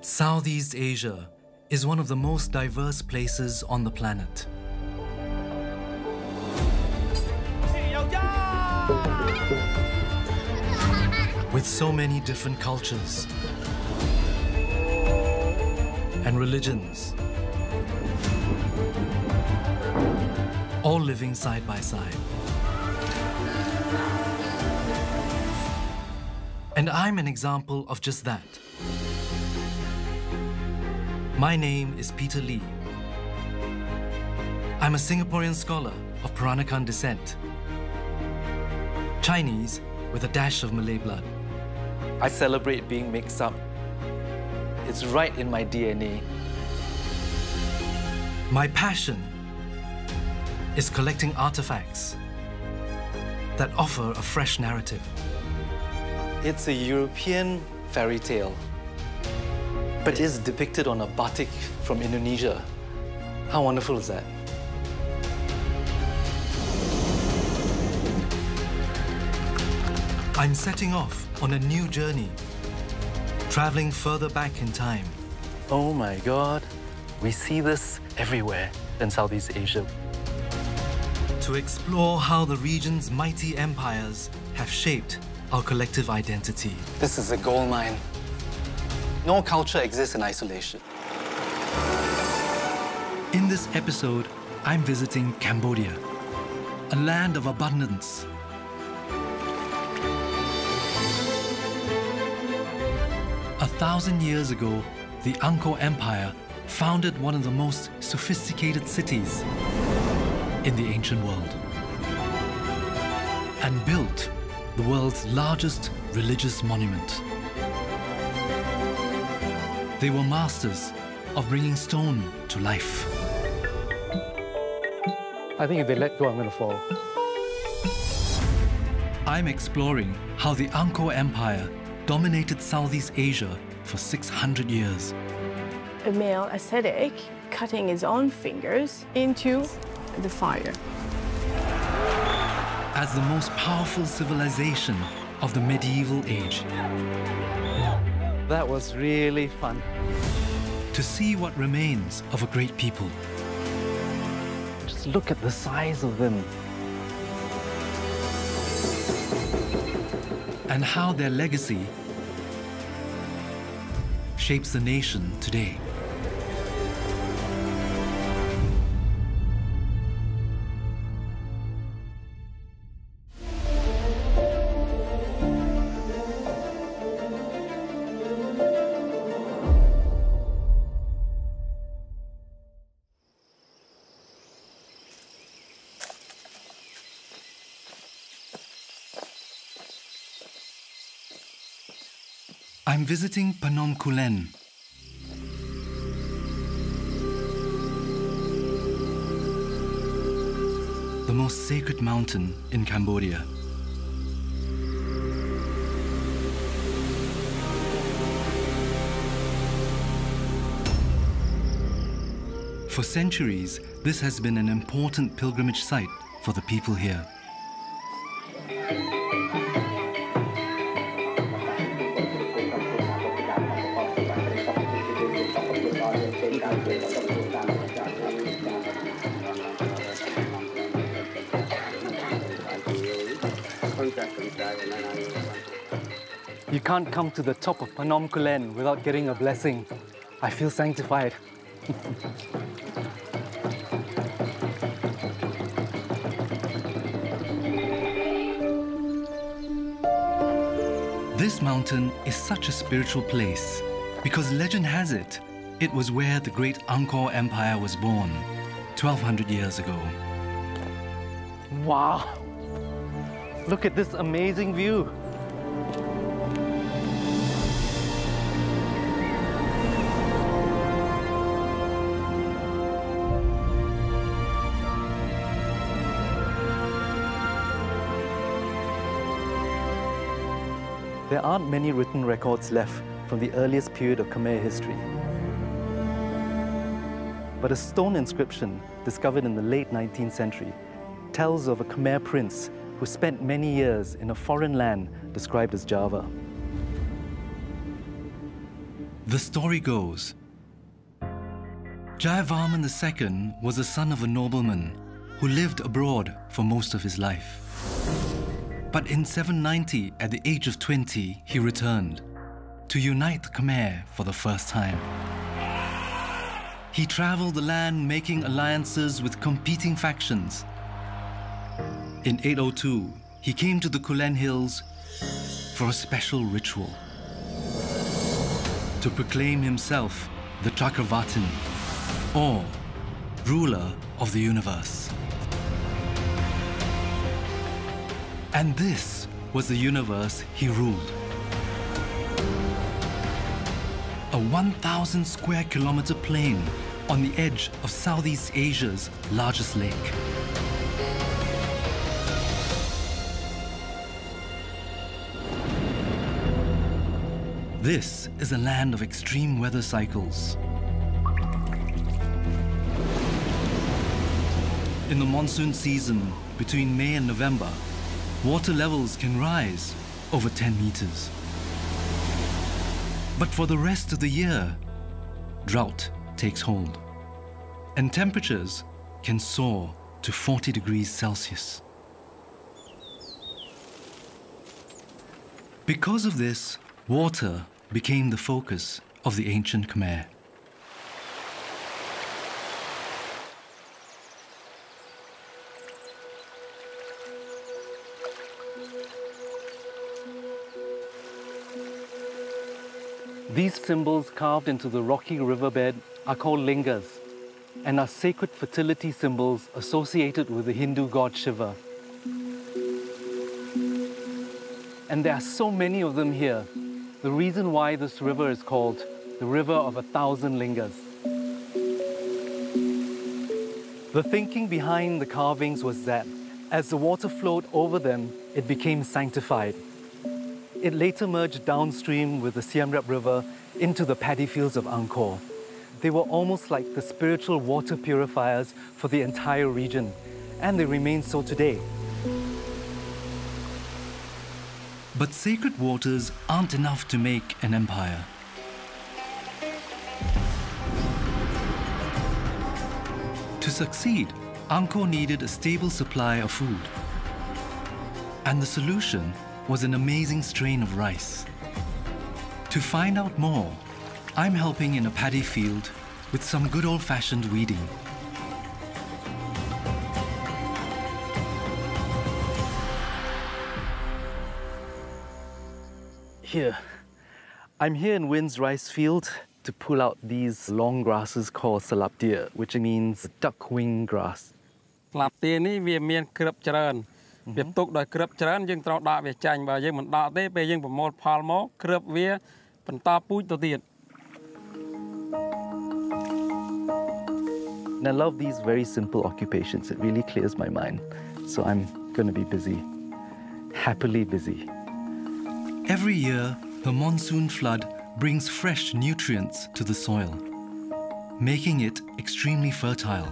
Southeast Asia is one of the most diverse places on the planet. With so many different cultures and religions, all living side by side. And I'm an example of just that. My name is Peter Lee. I'm a Singaporean scholar of Peranakan descent, Chinese with a dash of Malay blood. I celebrate being mixed up. It's right in my DNA. My passion is collecting artifacts that offer a fresh narrative. It's a European fairy tale, but it's depicted on a batik from Indonesia. How wonderful is that? I'm setting off on a new journey, traveling further back in time. Oh my God, we see this everywhere in Southeast Asia. To explore how the region's mighty empires have shaped our collective identity. This is a gold mine. No culture exists in isolation. In this episode, I'm visiting Cambodia, a land of abundance. A 1,000 years ago, the Angkor Empire founded one of the most sophisticated cities in the ancient world and built the world's largest religious monument. They were masters of bringing stone to life. I think if they let go, I'm going to fall. I'm exploring how the Angkor Empire dominated Southeast Asia for 600 years. A male ascetic cutting his own fingers into the fire. As the most powerful civilization of the medieval age. That was really fun. To see what remains of a great people. Just look at the size of them. And how their legacy shapes the nation today. I'm visiting Phnom Kulen. The most sacred mountain in Cambodia. For centuries, this has been an important pilgrimage site for the people here. You can't come to the top of Phnom Kulen without getting a blessing. I feel sanctified. This mountain is such a spiritual place because legend has it, it was where the great Angkor Empire was born 1,200 years ago. Wow! Look at this amazing view. There aren't many written records left from the earliest period of Khmer history. But a stone inscription discovered in the late 19th century tells of a Khmer prince who spent many years in a foreign land described as Java. The story goes, Jayavarman II was the son of a nobleman who lived abroad for most of his life. But in 790, at the age of 20, he returned to unite the Khmer for the first time. He traveled the land making alliances with competing factions. In 802, he came to the Kulen Hills for a special ritual to proclaim himself the Chakravartin, or ruler of the universe. And this was the universe he ruled. A 1,000 square kilometer plain on the edge of Southeast Asia's largest lake. This is a land of extreme weather cycles. In the monsoon season, between May and November, water levels can rise over 10 meters. But for the rest of the year, drought takes hold, and temperatures can soar to 40 degrees Celsius. Because of this, water became the focus of the ancient Khmer. These symbols carved into the rocky riverbed are called lingas and are sacred fertility symbols associated with the Hindu god Shiva. And there are so many of them here. The reason why this river is called the River of 1,000 Lingas. The thinking behind the carvings was that as the water flowed over them, it became sanctified. It later merged downstream with the Siem Reap River into the paddy fields of Angkor. They were almost like the spiritual water purifiers for the entire region, and they remain so today. But sacred waters aren't enough to make an empire. To succeed, Angkor needed a stable supply of food. And the solution was an amazing strain of rice. To find out more, I'm helping in a paddy field with some good old-fashioned weeding. Here. I'm here in Wynn's rice field to pull out these long grasses called salaptia, which means duck-wing grass. Salaptia niវាមានគ្រាប់ច្រើនវាទុកដោយគ្រាប់ច្រើនយើងត្រូវដកវាចាញ់បើយើងមិនដកទេពេលយើងប្រមូលផលមកគ្រាប់វាបន្តពូជទៅទៀត And I love these very simple occupations. It really clears my mind. So I'm going to be busy, happily busy. Every year, the monsoon flood brings fresh nutrients to the soil, making it extremely fertile.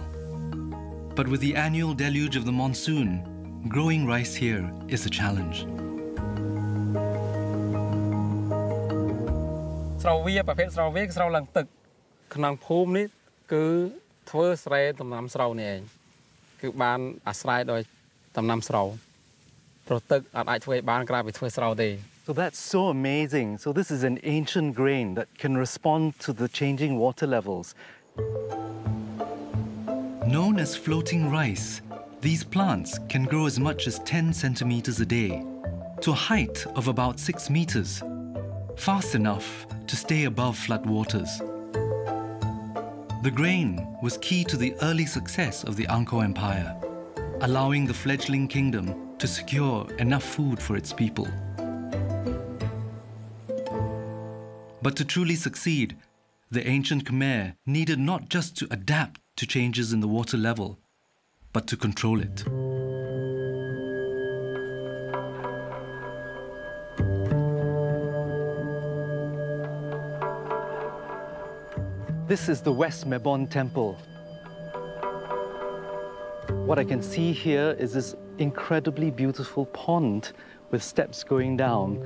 But with the annual deluge of the monsoon, growing rice here is a challenge. ស្រូវវាប្រភេទស្រូវវាគឺស្រូវឡើងទឹកក្នុងភូមិនេះគឺធ្វើស្រែដំណាំស្រូវនេះឯងគឺបានអាស្រ័យដោយដំណាំស្រូវព្រោះទឹកអាចធ្វើឲ្យបានក្រៅពីធ្វើស្រូវទេ So that's so amazing. So this is an ancient grain that can respond to the changing water levels. Known as floating rice, these plants can grow as much as 10 centimeters a day, to a height of about 6 meters, fast enough to stay above floodwaters. The grain was key to the early success of the Angkor Empire, allowing the fledgling kingdom to secure enough food for its people. But to truly succeed, the ancient Khmer needed not just to adapt to changes in the water level, but to control it. This is the West Mebon Temple. What I can see here is this incredibly beautiful pond with steps going down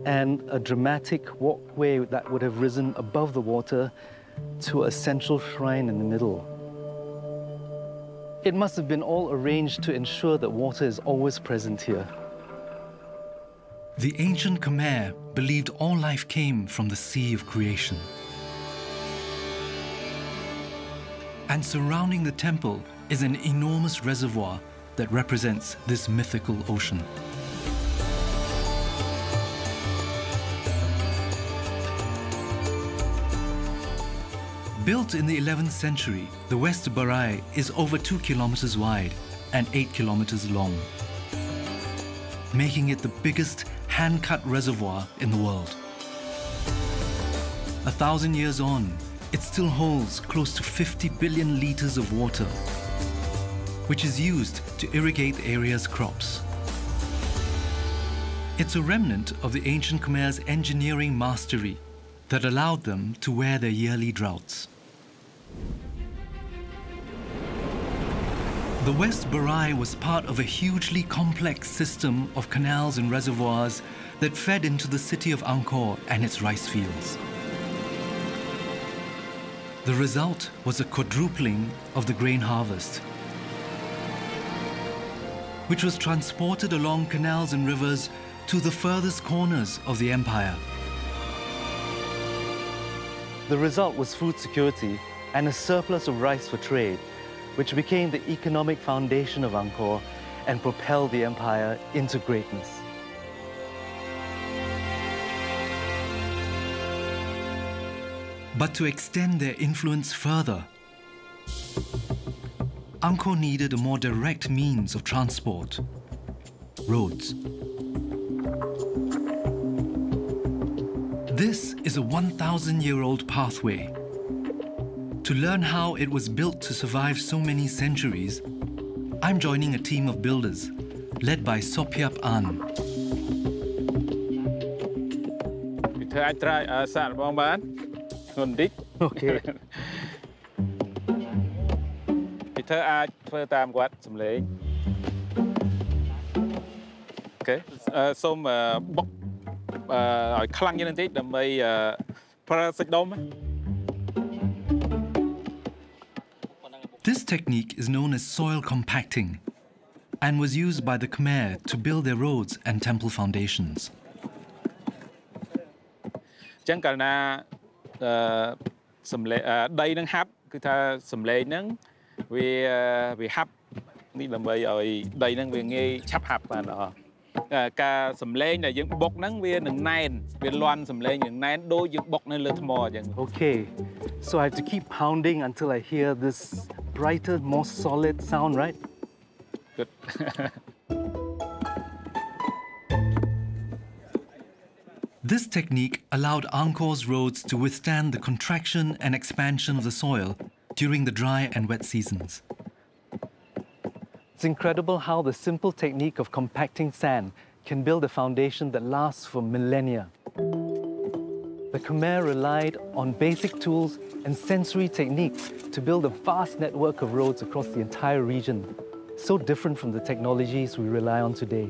and a dramatic walkway that would have risen above the water to a central shrine in the middle. It must have been all arranged to ensure that water is always present here. The ancient Khmer believed all life came from the sea of creation. And surrounding the temple is an enormous reservoir that represents this mythical ocean. Built in the 11th century, the West Barai is over 2 kilometers wide and 8 kilometers long, making it the biggest hand-cut reservoir in the world. 1,000 years on, it still holds close to 50 billion liters of water, which is used to irrigate the area's crops. It's a remnant of the ancient Khmer's engineering mastery that allowed them to wear their yearly droughts. The West Barai was part of a hugely complex system of canals and reservoirs that fed into the city of Angkor and its rice fields. The result was a quadrupling of the grain harvest, which was transported along canals and rivers to the furthest corners of the empire. The result was food security and a surplus of rice for trade, which became the economic foundation of Angkor and propelled the empire into greatness. But to extend their influence further, Angkor needed a more direct means of transport: roads. This is a 1,000-year-old pathway. To learn how it was built to survive so many centuries, I'm joining a team of builders, led by Sopyap An. Okay. This technique is known as soil compacting and was used by the Khmer to build their roads and temple foundations. Okay, so I have to keep pounding until I hear this brighter, more solid sound, right? Good. This technique allowed Angkor's roads to withstand the contraction and expansion of the soil during the dry and wet seasons. It's incredible how the simple technique of compacting sand can build a foundation that lasts for millennia. The Khmer relied on basic tools and sensory techniques to build a vast network of roads across the entire region, so different from the technologies we rely on today.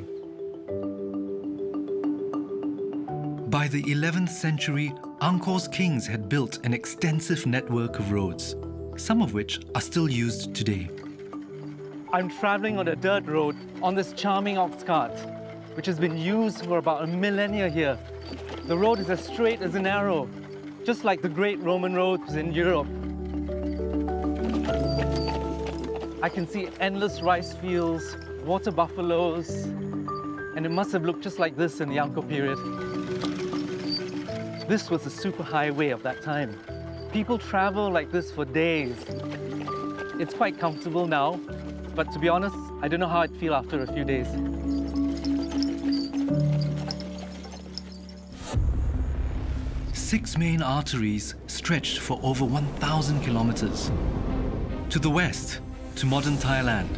By the 11th century, Angkor's kings had built an extensive network of roads, some of which are still used today. I'm traveling on a dirt road on this charming ox cart, which has been used for about a millennia here. The road is as straight as an arrow, just like the great Roman roads in Europe. I can see endless rice fields, water buffaloes, and it must have looked just like this in the Angkor period. This was the superhighway of that time. People travel like this for days. It's quite comfortable now, but to be honest, I don't know how I'd feel after a few days. Six main arteries stretched for over 1,000 kilometers. To the west, to modern Thailand,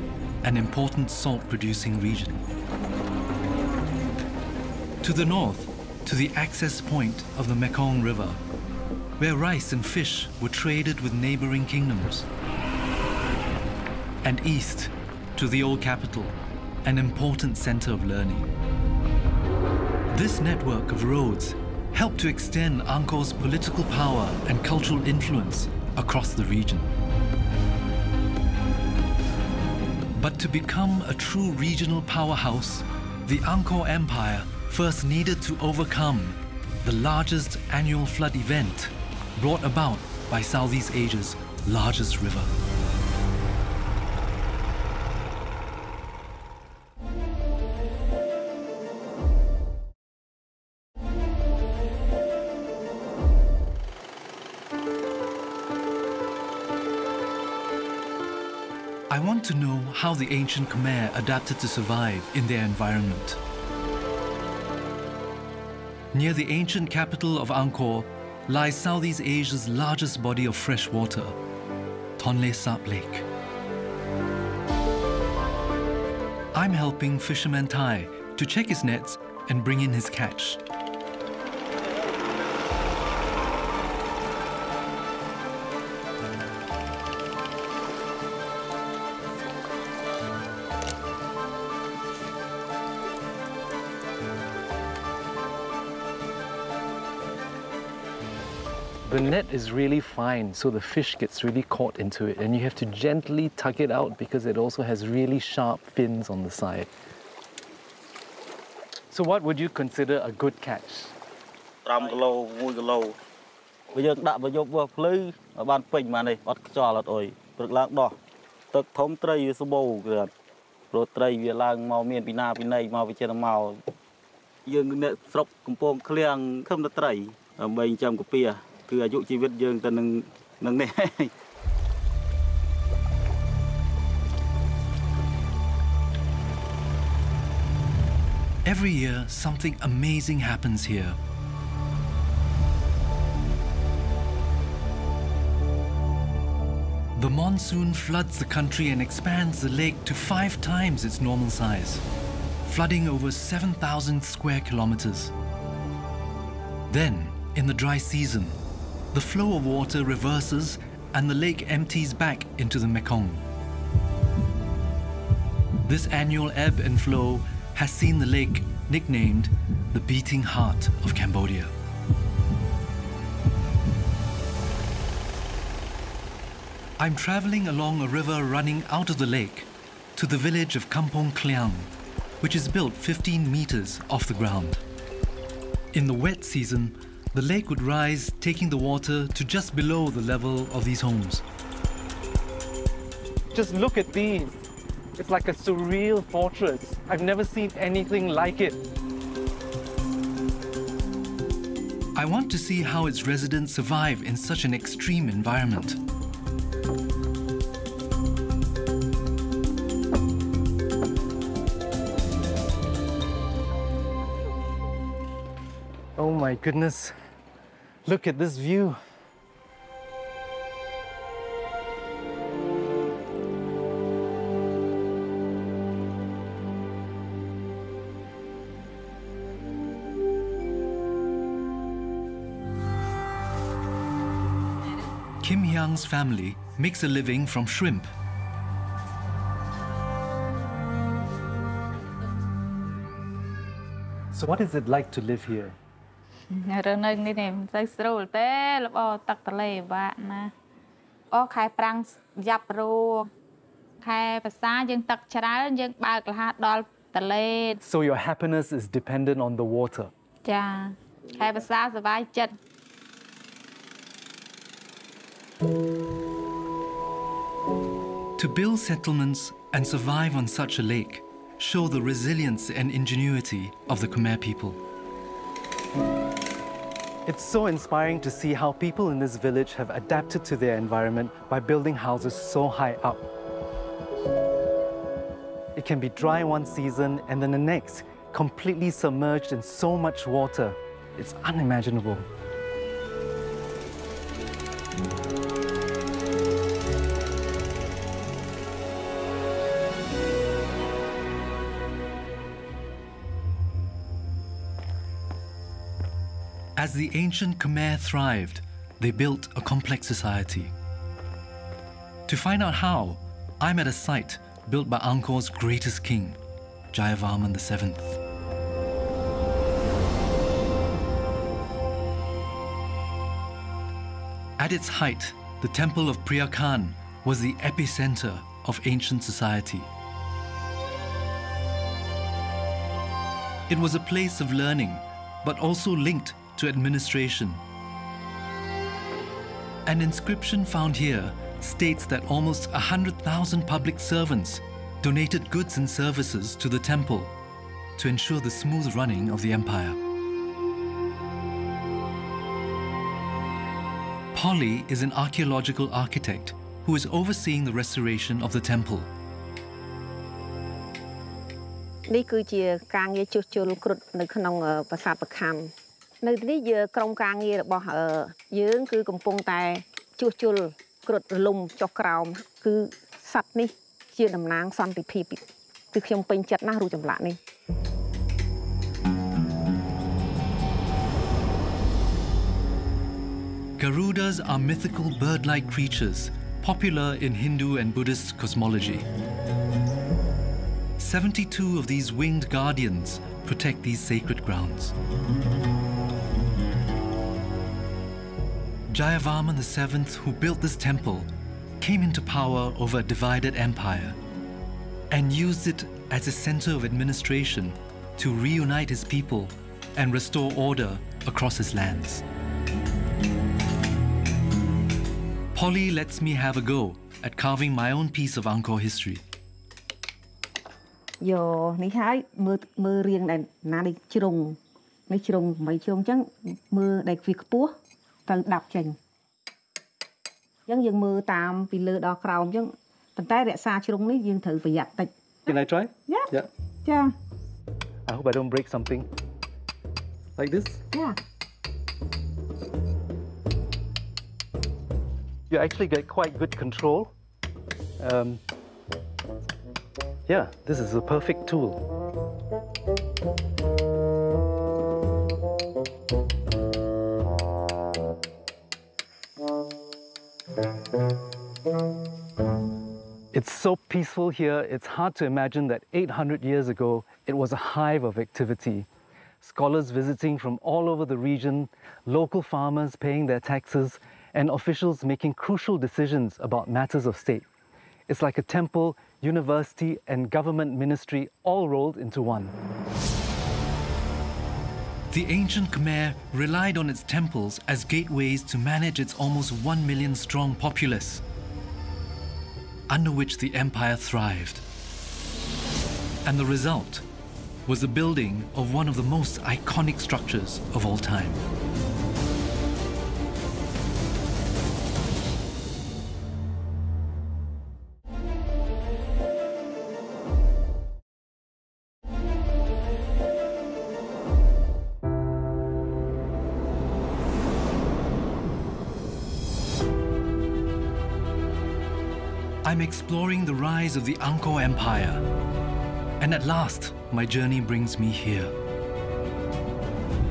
an important salt-producing region. To the north, to the access point of the Mekong River, where rice and fish were traded with neighboring kingdoms. And east, to the old capital, an important center of learning. This network of roads helped to extend Angkor's political power and cultural influence across the region. But to become a true regional powerhouse, the Angkor Empire first needed to overcome the largest annual flood event brought about by Southeast Asia's largest river. I want to know how the ancient Khmer adapted to survive in their environment. Near the ancient capital of Angkor lies Southeast Asia's largest body of fresh water, Tonle Sap Lake. I'm helping fisherman Thai to check his nets and bring in his catch. The net is really fine, so the fish gets really caught into it, and you have to gently tug it out because it also has really sharp fins on the side. So what would you consider a good catch? 5 គីឡូ 1 គីឡូ បើយើងដាក់មកយកវាភ្លឺឲ្យបានពេញមកនេះអត់ខ្យល់អត់អុយព្រឹកឡើងដោះទឹកធំត្រីវាសម្បូរគឺអត់ព្រោះត្រីវាឡើងមកមានពីណាពីណីមកវាចេញមកយើងអ្នកស្រុកកំពង់ឃ្លាំងខឹមតែត្រីដើម្បីចិញ្ចឹមកាពៀ Every year, something amazing happens here. The monsoon floods the country and expands the lake to 5 times its normal size, flooding over 7,000 square kilometers. Then, in the dry season, the flow of water reverses and the lake empties back into the Mekong. This annual ebb and flow has seen the lake nicknamed the beating heart of Cambodia. I'm traveling along a river running out of the lake to the village of Kampong Kliang, which is built 15 meters off the ground. In the wet season, the lake would rise, taking the water to just below the level of these homes. Just look at these. It's like a surreal fortress. I've never seen anything like it. I want to see how its residents survive in such an extreme environment. Oh my goodness. Look at this view. Kim Hyang's family makes a living from shrimp. So what is it like to live here? So your happiness is dependent on the water. To build settlements and survive on such a lake show the resilience and ingenuity of the Khmer people. It's so inspiring to see how people in this village have adapted to their environment by building houses so high up. It can be dry one season and then the next, completely submerged in so much water. It's unimaginable. As the ancient Khmer thrived, they built a complex society. To find out how, I'm at a site built by Angkor's greatest king, Jayavarman VII. At its height, the temple of Priya Khan was the epicenter of ancient society. It was a place of learning, but also linked to administration. An inscription found here states that almost 100,000 public servants donated goods and services to the temple to ensure the smooth running of the empire. Polly is an archaeological architect who is overseeing the restoration of the temple. នេះគឺជាការងារជួសជុលគ្រុឌនៅក្នុងប្រាសាទប្រខំនៅទីនេះយើងក្រុមការងាររបស់យើងគឺកំពុងតែជួសជុលគ្រុឌរលំចុះក្រោមគឺសត្វនេះជាតំណាងសន្តិភាពគឺខ្ញុំពេញចិត្តណាស់រូបចម្លាក់នេះ Garudas are mythical bird-like creatures popular in Hindu and Buddhist cosmology. 72 of these winged guardians protect these sacred grounds. Jayavarman VII, who built this temple, came into power over a divided empire and used it as a center of administration to reunite his people and restore order across his lands. Polly lets me have a go at carving my own piece of Angkor history. យោនេះហើយមើលរៀងដែលណានេះជ្រុងមិនជ្រុងអញ្ចឹងមើលដែលវាខ្ពស់ទៅដាប់ចេញអញ្ចឹងយើងមើលតាមពីលើដល់ក្រោមអញ្ចឹងប៉ុន្តែរក្សាជ្រុងនេះយើងត្រូវប្រយ័ត្នតិច Can I try? Yeah. Yeah. Yeah. I hope I don't break something. Like this? Yeah. You actually get quite good control. Yeah, this is a perfect tool. It's so peaceful here, it's hard to imagine that 800 years ago, it was a hive of activity. Scholars visiting from all over the region, local farmers paying their taxes, and officials making crucial decisions about matters of state. It's like a temple, university, and government ministry all rolled into one. The ancient Khmer relied on its temples as gateways to manage its almost 1 million strong populace, under which the empire thrived. And the result was the building of one of the most iconic structures of all time. I'm exploring the rise of the Angkor Empire, and at last, my journey brings me here.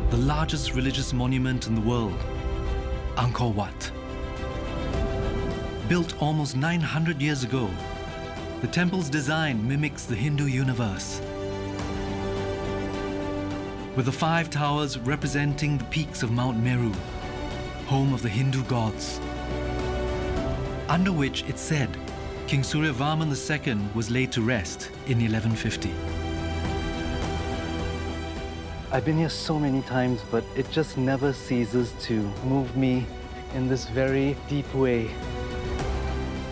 The largest religious monument in the world, Angkor Wat. Built almost 900 years ago, the temple's design mimics the Hindu universe, with the 5 towers representing the peaks of Mount Meru, home of the Hindu gods, under which it's said King Suryavarman II was laid to rest in 1150. I've been here so many times, but it just never ceases to move me in this very deep way.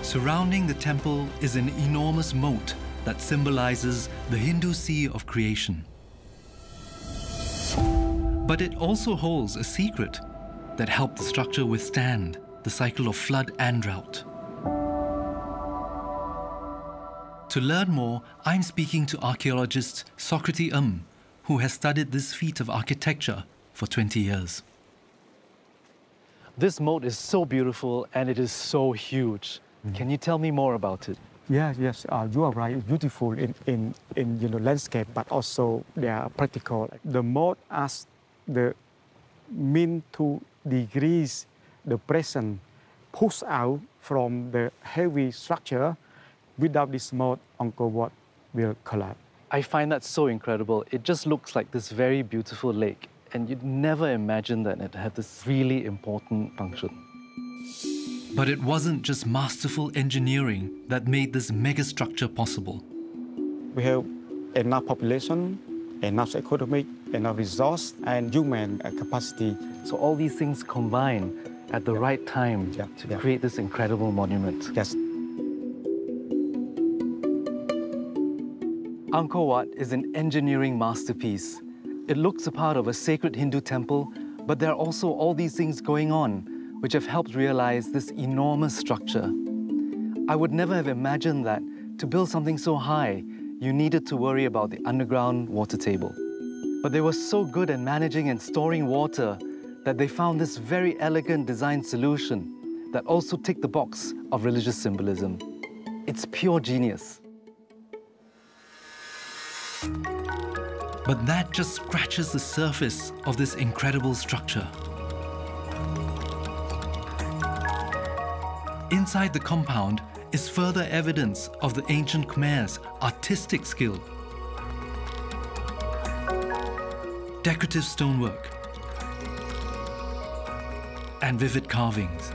Surrounding the temple is an enormous moat that symbolizes the Hindu sea of creation. But it also holds a secret that helped the structure withstand the cycle of flood and drought. To learn more, I'm speaking to archaeologist Socrates who has studied this feat of architecture for 20 years. This moat is so beautiful and it is so huge. Can you tell me more about it? Yes, you are right. It's beautiful in landscape, but also they are practical. The moat as the mean to decrease the pressure push out from the heavy structure. Without this moat, Angkor Wat will collapse. I find that so incredible. It just looks like this very beautiful lake, and you'd never imagine that it had this really important function. But it wasn't just masterful engineering that made this megastructure possible. We have enough population, enough economic, enough resource, and human capacity. So all these things combine at the right time to create this incredible monument. Yes. Angkor Wat is an engineering masterpiece. It looks a part of a sacred Hindu temple, but there are also all these things going on which have helped realize this enormous structure. I would never have imagined that to build something so high, you needed to worry about the underground water table. But they were so good at managing and storing water that they found this very elegant design solution that also ticked the box of religious symbolism. It's pure genius. But that just scratches the surface of this incredible structure. Inside the compound is further evidence of the ancient Khmer's artistic skill. Decorative stonework and vivid carvings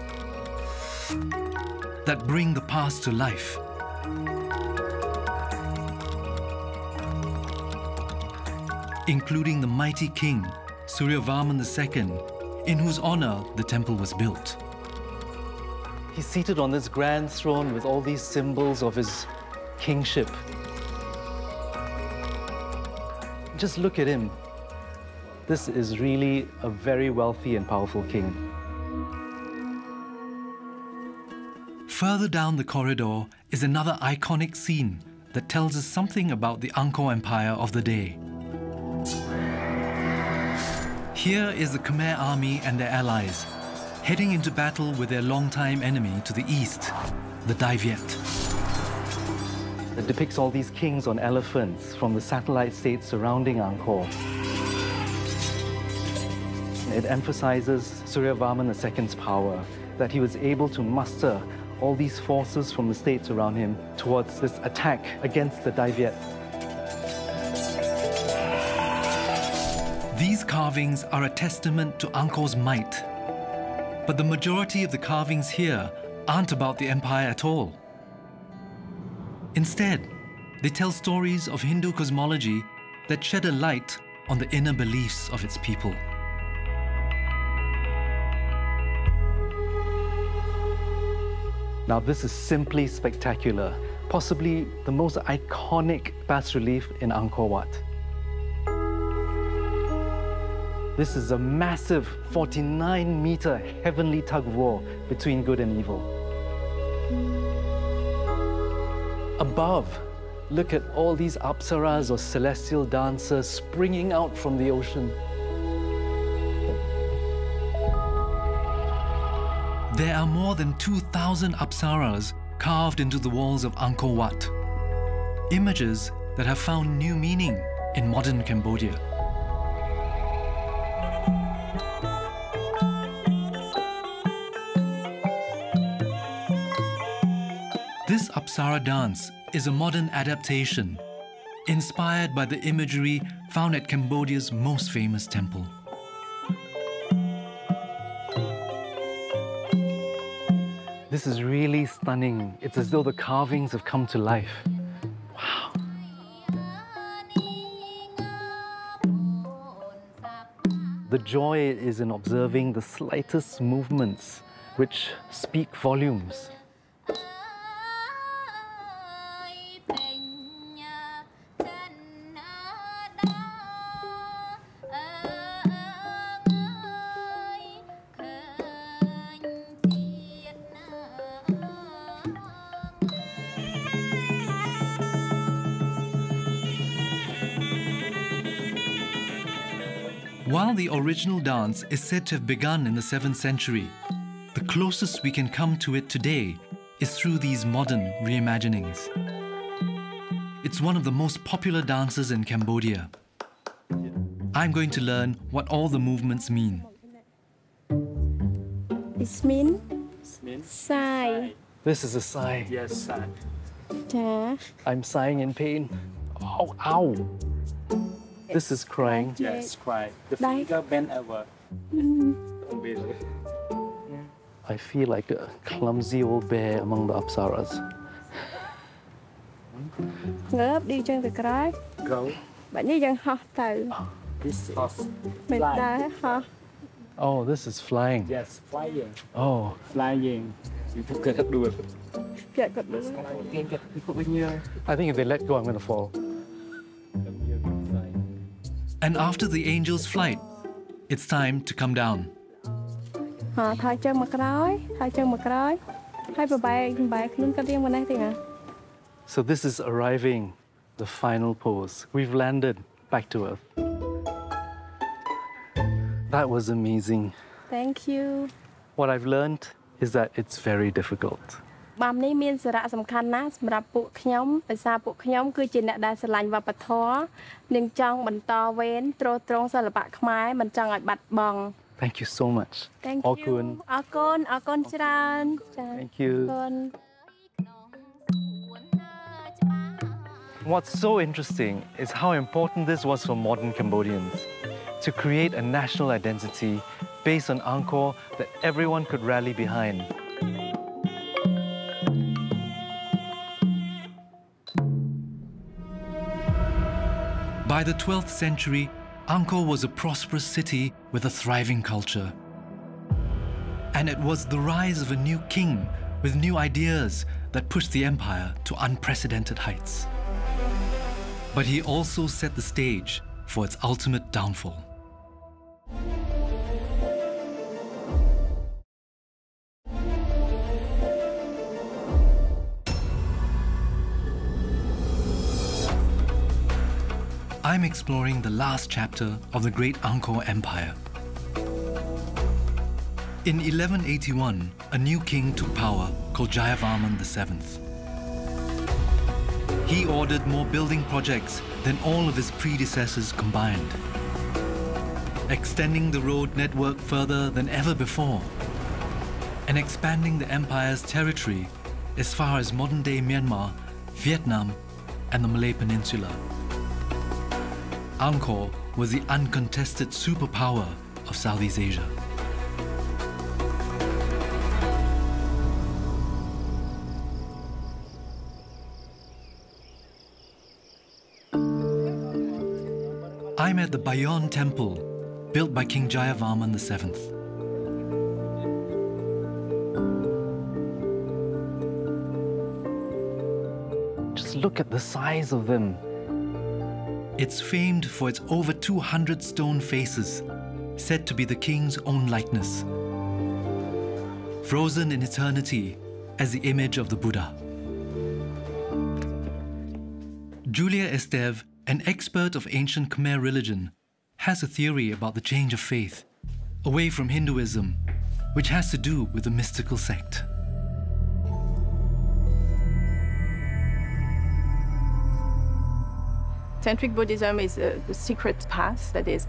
that bring the past to life. Including the mighty king, Suryavarman II, in whose honor the temple was built. He's seated on this grand throne with all these symbols of his kingship. Just look at him. This is really a very wealthy and powerful king. Further down the corridor is another iconic scene that tells us something about the Angkor Empire of the day. Here is the Khmer army and their allies, heading into battle with their longtime enemy to the east, the Dai Viet. It depicts all these kings on elephants from the satellite states surrounding Angkor. It emphasizes Suryavarman II's power, that he was able to muster all these forces from the states around him towards this attack against the Dai Viet. These carvings are a testament to Angkor's might. But the majority of the carvings here aren't about the empire at all. Instead, they tell stories of Hindu cosmology that shed a light on the inner beliefs of its people. Now, this is simply spectacular, possibly the most iconic bas-relief in Angkor Wat. This is a massive 49-meter heavenly tug-of-war between good and evil. Above, look at all these apsaras or celestial dancers springing out from the ocean. There are more than 2,000 apsaras carved into the walls of Angkor Wat. Images that have found new meaning in modern Cambodia. This Apsara dance is a modern adaptation, inspired by the imagery found at Cambodia's most famous temple. This is really stunning. It's as though the carvings have come to life. Wow. The joy is in observing the slightest movements, which speak volumes. While the original dance is said to have begun in the 7th century, the closest we can come to it today is through these modern reimaginings. It's one of the most popular dances in Cambodia. I'm going to learn what all the movements mean. This means sigh. This is a sigh. Yes, sir. Ja. I'm sighing in pain. Oh, ow! This is crying. Yes, cry. The finger bend over. Don't be like- I feel like a clumsy old bear among the apsaras. Ngớp đi chân từ cái. Go. Bạn đi chân ho từ. This is Mình fly. ta ho. Oh, this is flying. Yes, flying. Oh, Flying. You can do it. Dạ cật đúng. I think if they let go, I'm going to fall. And after the angel's flight, it's time to come down. Thoi chân mà cái. Thoi chân mà cái. Hai bà luôn cái riêng bên đây thì hả? So this is arriving, the final pose. We've landed back to Earth. That was amazing. Thank you. What I've learned is that it's very difficult. បាំនេះមានសារៈសំខាន់ណាស់សម្រាប់ពួកខ្ញុំដោយសារពួកខ្ញុំគឺជាអ្នកដែលស្រឡាញ់វប្បធម៌និងចង់បន្តវេនទ្រទ្រង់សិល្បៈខ្មែរមិនចង់ឲ្យបាត់បង់ Thank you so much. Thank you អរគុណ អរគុណអរគុណច្រើនចា Thank you. អរគុណ What's so interesting is how important this was for modern Cambodians to create a national identity based on Angkor that everyone could rally behind. By the 12th century, Angkor was a prosperous city with a thriving culture. And it was the rise of a new king with new ideas that pushed the empire to unprecedented heights. But he also set the stage for its ultimate downfall. I'm exploring the last chapter of the great Angkor Empire. In 1181, a new king took power called Jayavarman VII. He ordered more building projects than all of his predecessors combined, extending the road network further than ever before, and expanding the empire's territory as far as modern-day Myanmar, Vietnam, and the Malay Peninsula. Angkor was the uncontested superpower of Southeast Asia. I'm at the Bayon Temple, built by King Jayavarman VII. Just look at the size of them. It's famed for its over 200 stone faces, said to be the king's own likeness, frozen in eternity as the image of the Buddha. Julia Esteve, an expert of ancient Khmer religion, has a theory about the change of faith away from Hinduism, which has to do with a mystical sect. Tantric Buddhism is a secret path that is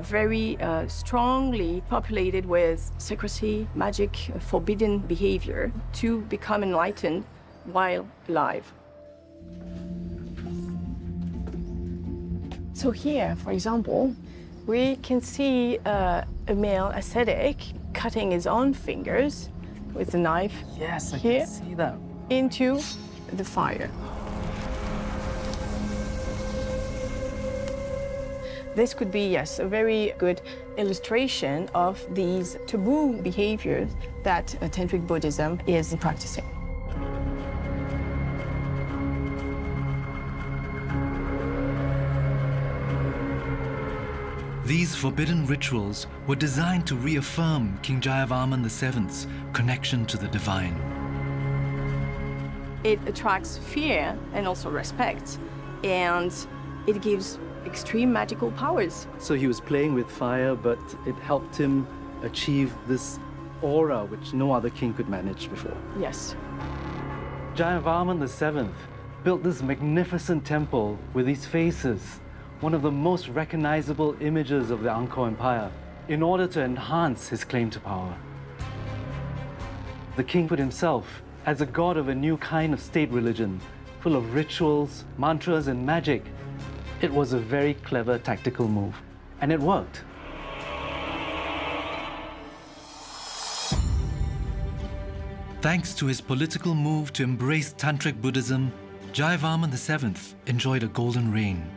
very strongly populated with secrecy, magic, forbidden behavior to become enlightened while alive. So here, for example, we can see a male ascetic cutting his own fingers with a knife Yes, I here can see that. into the fire. This could be, yes, a very good illustration of these taboo behaviors that Tantric Buddhism is practicing. These forbidden rituals were designed to reaffirm King Jayavarman VII's connection to the divine. It attracts fear and also respect, and it gives extreme magical powers. So he was playing with fire, but it helped him achieve this aura which no other king could manage before. Yes. Jayavarman VII built this magnificent temple with these faces, one of the most recognizable images of the Angkor Empire, in order to enhance his claim to power. The king put himself as a god of a new kind of state religion, full of rituals, mantras, and magic. It was a very clever tactical move, and it worked. Thanks to his political move to embrace Tantric Buddhism, Jayavarman VII enjoyed a golden reign.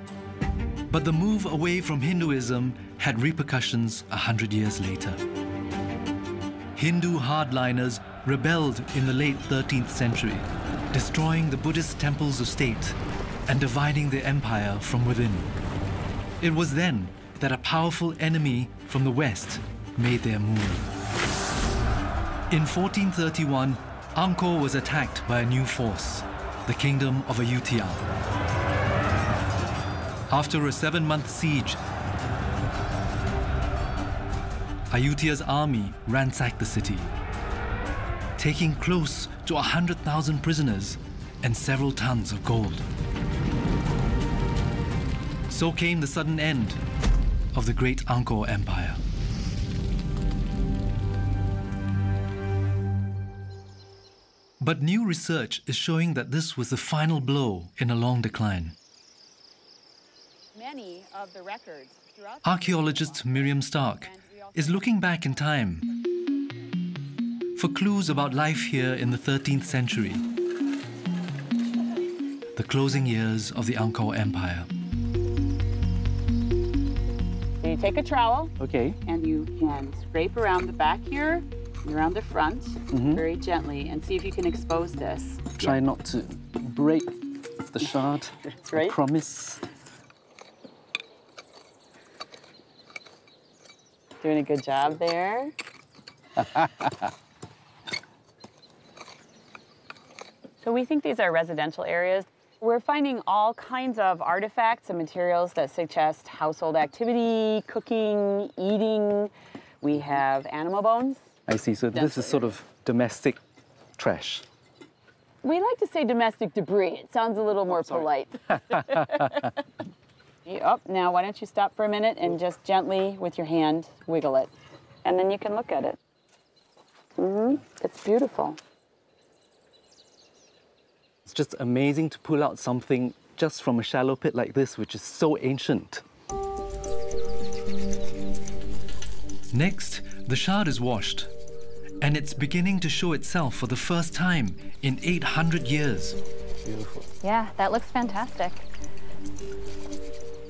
But the move away from Hinduism had repercussions 100 years later. Hindu hardliners rebelled in the late 13th century, destroying the Buddhist temples of state and dividing the empire from within. It was then that a powerful enemy from the west made their move. In 1431, Angkor was attacked by a new force, the Kingdom of Ayutthaya. After a 7-month siege, Ayutthaya's army ransacked the city, taking close to 100,000 prisoners and several tons of gold. So came the sudden end of the great Angkor Empire. But new research is showing that this was the final blow in a long decline. Many of the records throughout Archaeologist Miriam Stark is looking back in time for clues about life here in the 13th century, the closing years of the Angkor Empire. So you take a trowel, Okay. and you can scrape around the back here, and around the front, very gently, and see if you can expose this. Try not to break the shard. That's right. I promise. Doing a good job there. So we think these are residential areas. We're finding all kinds of artifacts and materials that suggest household activity, cooking, eating. We have animal bones. I see. So this is sort of domestic trash. We like to say domestic debris. It sounds a little more polite. Yep. Now, why don't you stop for a minute and just gently, with your hand, wiggle it. And then you can look at it. It's beautiful. It's just amazing to pull out something just from a shallow pit like this, which is so ancient. Next, the shard is washed, and it's beginning to show itself for the first time in 800 years. Beautiful. Yeah, that looks fantastic.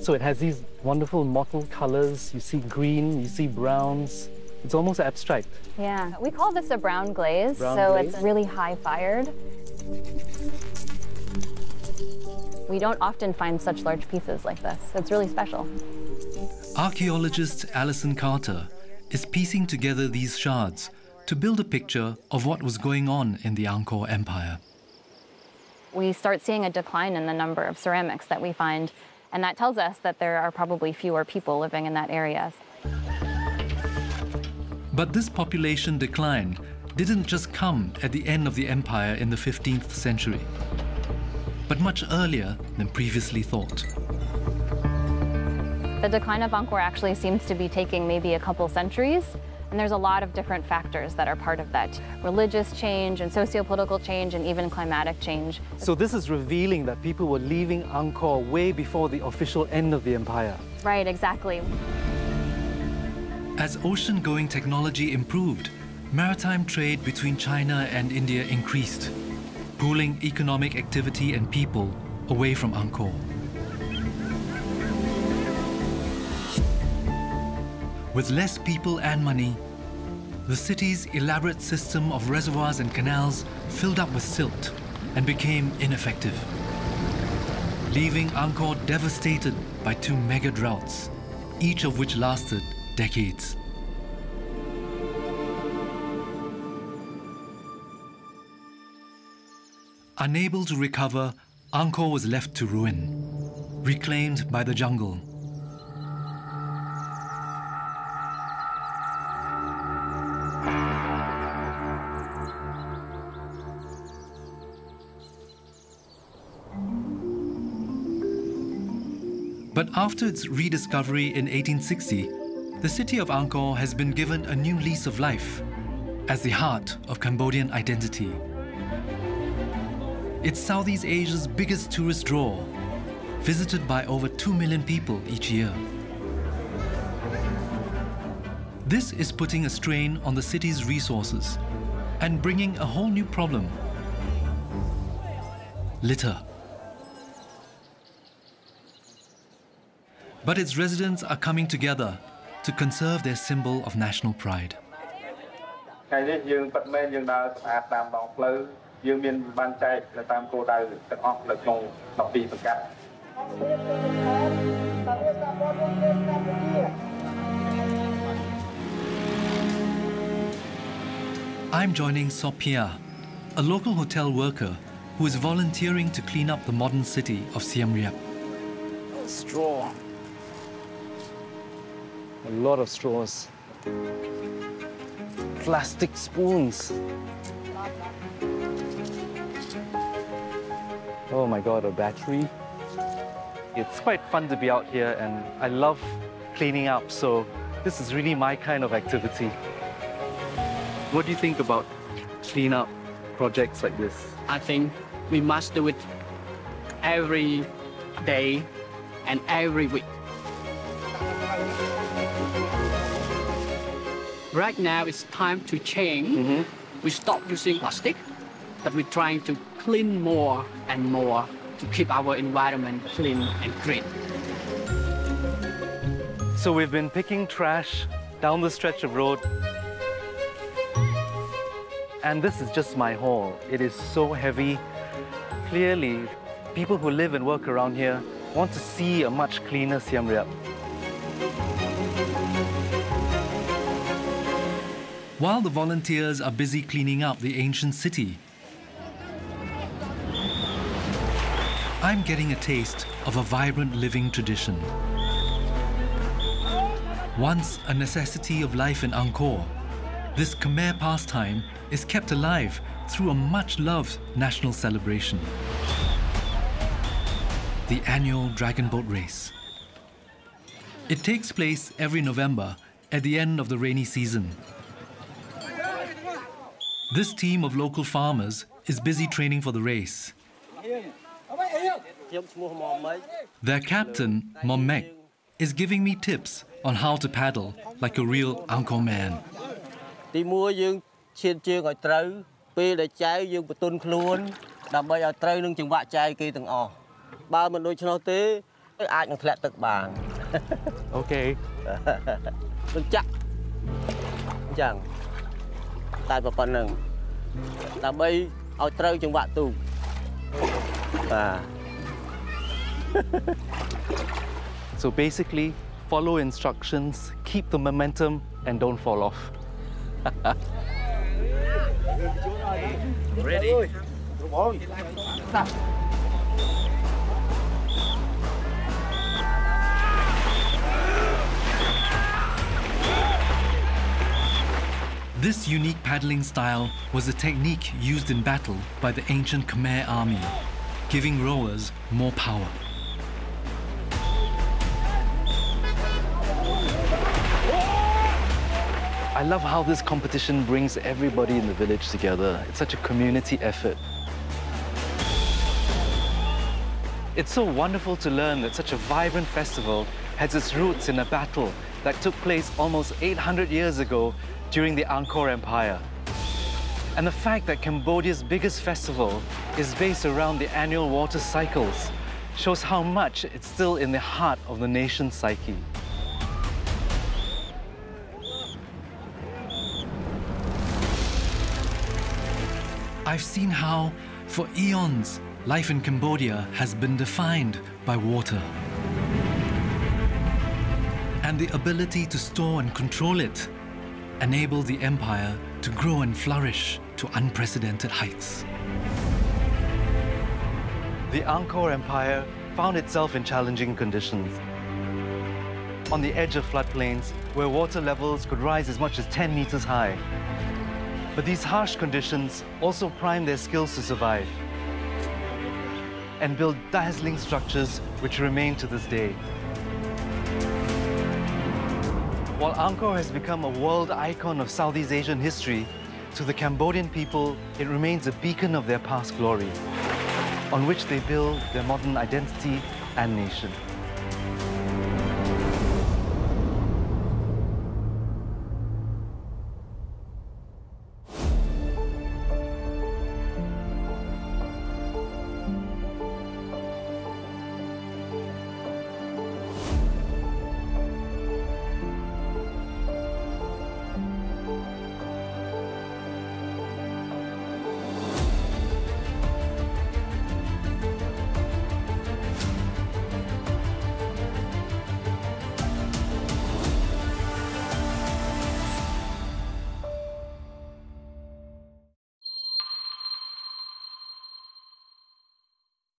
So it has these wonderful mottled colors. You see green, you see browns. It's almost abstract. Yeah, we call this a brown glaze, Brown so glaze? it's really high fired. We don't often find such large pieces like this. It's really special. Archaeologist Alison Carter is piecing together these shards to build a picture of what was going on in the Angkor Empire. We start seeing a decline in the number of ceramics that we find, and that tells us that there are probably fewer people living in that area. But this population decline didn't just come at the end of the empire in the 15th century, but much earlier than previously thought. The decline of Angkor actually seems to be taking maybe a couple centuries, and there's a lot of different factors that are part of that. Religious change and socio-political change and even climatic change. So this is revealing that people were leaving Angkor way before the official end of the empire. Right, exactly. As ocean-going technology improved, maritime trade between China and India increased, pulling economic activity and people away from Angkor. With less people and money, the city's elaborate system of reservoirs and canals filled up with silt and became ineffective, leaving Angkor devastated by 2 mega droughts, each of which lasted decades. Unable to recover, Angkor was left to ruin, reclaimed by the jungle. But after its rediscovery in 1860, the city of Angkor has been given a new lease of life as the heart of Cambodian identity. It's Southeast Asia's biggest tourist draw, visited by over 2 million people each year. This is putting a strain on the city's resources and bringing a whole new problem: litter. But its residents are coming together to conserve their symbol of national pride. I'm joining Sophia, a local hotel worker who is volunteering to clean up the modern city of Siem Reap. Straw. A lot of straws. Plastic spoons. Oh my God, a battery. It's quite fun to be out here and I love cleaning up, so this is really my kind of activity. What do you think about clean-up projects like this? I think we must do it every day and every week. Right now, it's time to change. We stop using plastic, but we're trying to clean more and more to keep our environment clean and green. So we've been picking trash down the stretch of road. And this is just my haul. It is so heavy. Clearly, people who live and work around here want to see a much cleaner Siem Reap. While the volunteers are busy cleaning up the ancient city, I'm getting a taste of a vibrant living tradition. Once a necessity of life in Angkor, this Khmer pastime is kept alive through a much-loved national celebration: the annual Dragon Boat Race. It takes place every November at the end of the rainy season. This team of local farmers is busy training for the race. Their captain, Momek, is giving me tips on how to paddle like a real Angkor man. Okay. So basically, follow instructions, keep the momentum, and don't fall off. Ready? This unique paddling style was a technique used in battle by the ancient Khmer army, giving rowers more power. I love how this competition brings everybody in the village together. It's such a community effort. It's so wonderful to learn that such a vibrant festival has its roots in a battle that took place almost 800 years ago during the Angkor Empire. And the fact that Cambodia's biggest festival is based around the annual water cycles shows how much it's still in the heart of the nation's psyche. I've seen how, for eons, life in Cambodia has been defined by water. And the ability to store and control it enabled the empire to grow and flourish to unprecedented heights. The Angkor Empire found itself in challenging conditions. On the edge of floodplains, where water levels could rise as much as 10 meters high. But these harsh conditions also primed their skills to survive and build dazzling structures which remain to this day. While Angkor has become a world icon of Southeast Asian history, to the Cambodian people, it remains a beacon of their past glory. on which they build their modern identity and nation.